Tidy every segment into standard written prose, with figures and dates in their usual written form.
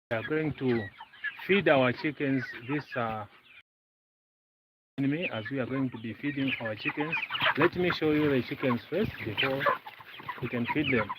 are going to feed our chickens this me as we are going to be feeding our chickens. Let me show you the chickens first before we can feed them.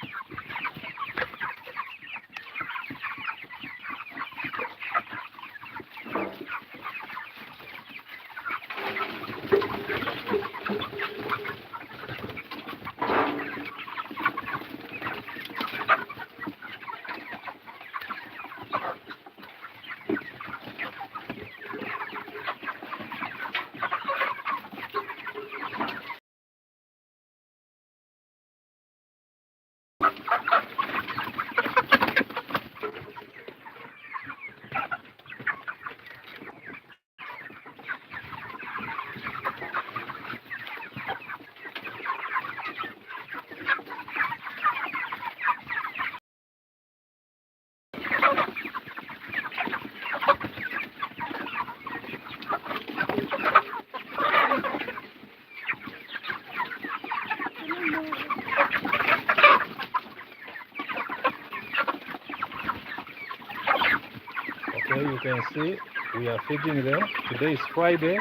Okay, you can see we are feeding them. Today is Friday,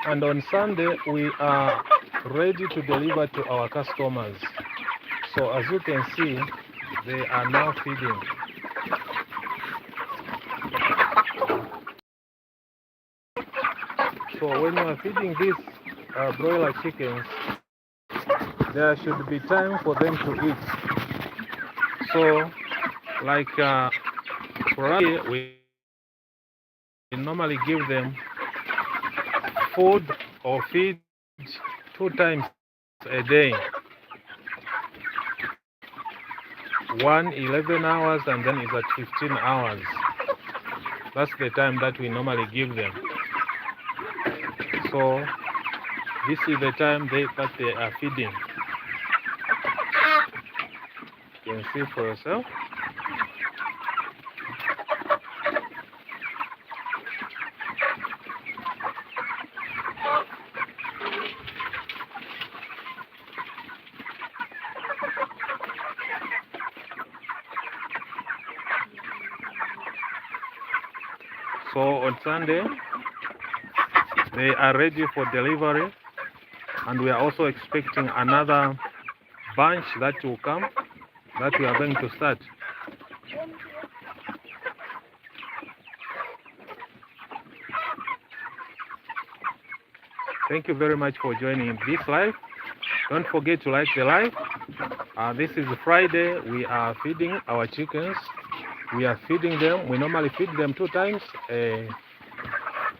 and on Sunday we are ready to deliver to our customers. So as you can see, they are now feeding. So when you are feeding these broiler chickens, there should be time for them to eat. So like for us, we normally give them food or feed 2 times a day. One 11 hours and then is at 15 hours. That's the time that we normally give them. So this is the time that they are feeding. You can see for yourself. So on Sunday, they are ready for delivery, and we are also expecting another bunch that will come, that we are going to start. Thank you very much for joining this live. Don't forget to like the live. This is Friday. We are feeding our chickens. We are feeding them. We normally feed them 2 times a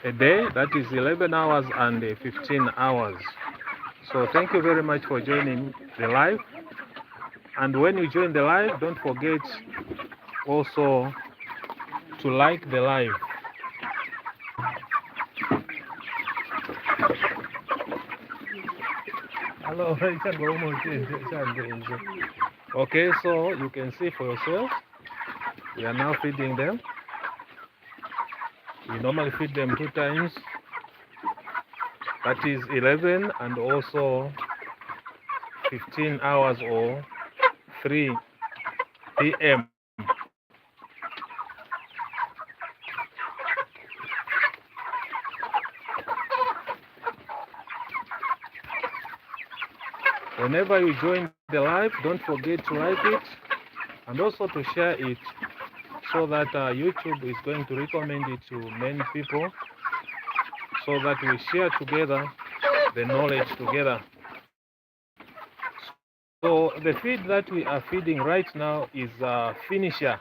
day. That is 11 hours and 15 hours. So thank you very much for joining the live. And when you join the live, don't forget also to like the live. Hello. Okay, so you can see for yourself, we are now feeding them. We normally feed them 2 times. That is 11 and also 15 hours or 3 p.m. Whenever you join the live, don't forget to like it and also to share it so that YouTube is going to recommend it to many people so that we share together the knowledge together. So the feed that we are feeding right now is finisher,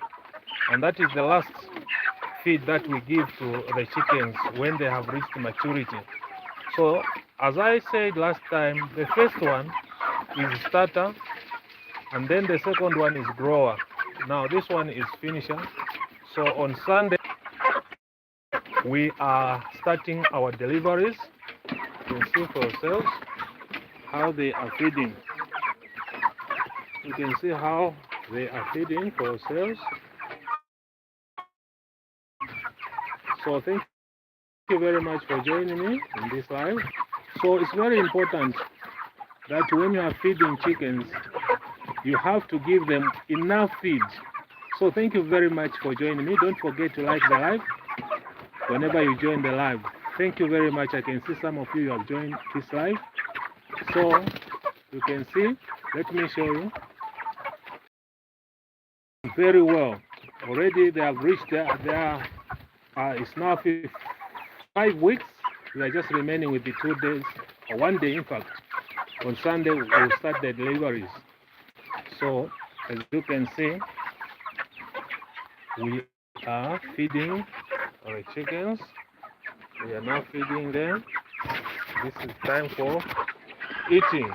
and that is the last feed that we give to the chickens when they have reached maturity. So as I said last time, the first one is starter, and then the second one is grower. Now this one is finisher. So on Sunday we are starting our deliveries. You can see for yourselves how they are feeding. You can see how they are feeding for yourselves. So thank you very much for joining me in this live. So it's very important that when you are feeding chickens, you have to give them enough feed So thank you very much for joining me. Don't forget to like the live whenever you join the live. Thank you very much. I can see some of you have joined this live. So you can see, let me show you very well. Already they have reached it's now 5 weeks. We are just remaining with the 2 days, or 1 day in fact. On Sunday we will start the deliveries. So as you can see, we are feeding our chickens. We are now feeding them. This is time for eating.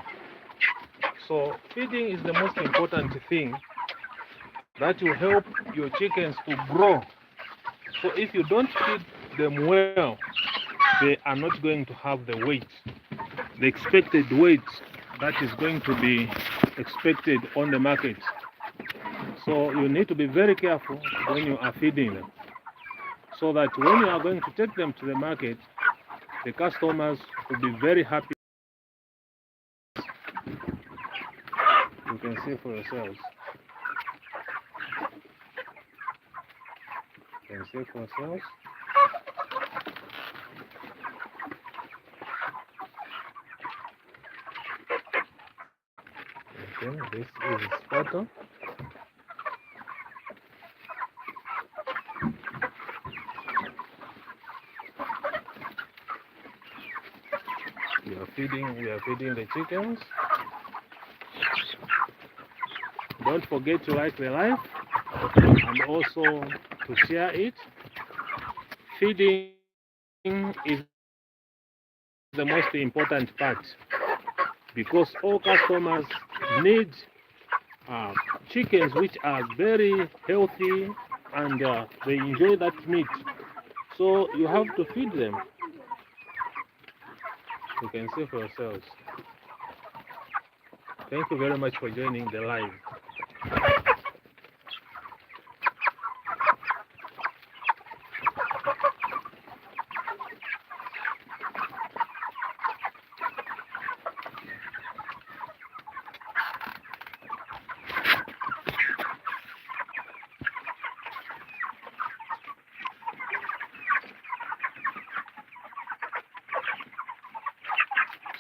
So feeding is the most important thing that will help your chickens to grow. So if you don't feed them well, they are not going to have the weight, the expected weight that is going to be expected on the market. So you need to be very careful when you are feeding them, so that when you are going to take them to the market, the customers will be very happy. You can see for yourselves. You can see for yourselves. Okay, this is photo. We are feeding the chickens. Don't forget to like the live and also to share it. Feeding is the most important part, because all customers need chickens which are very healthy and they enjoy that meat. So you have to feed them. You can see for yourselves. Thank you very much for joining the live.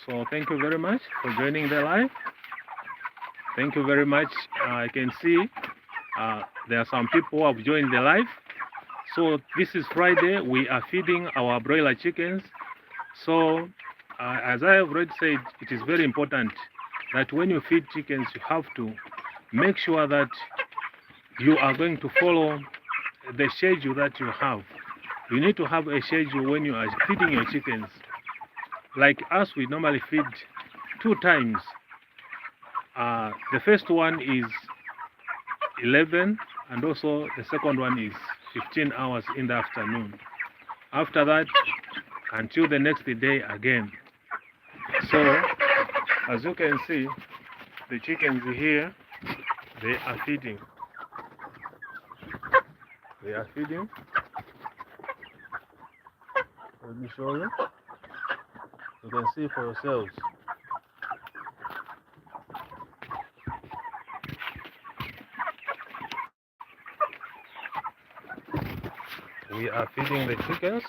So thank you very much for joining the live. Thank you very much. I can see there are some people who have joined the live. So this is Friday. We are feeding our broiler chickens. So as I have already said, it is very important that when you feed chickens, you have to make sure that you are going to follow the schedule that you have. You need to have a schedule when you are feeding your chickens. Like us, we normally feed 2 times. The first one is 11, and also the second one is 15 hours in the afternoon. After that, until the next day again. So, as you can see, the chickens here, they are feeding. They are feeding. Let me show you. You can see for yourselves. We are feeding the chickens.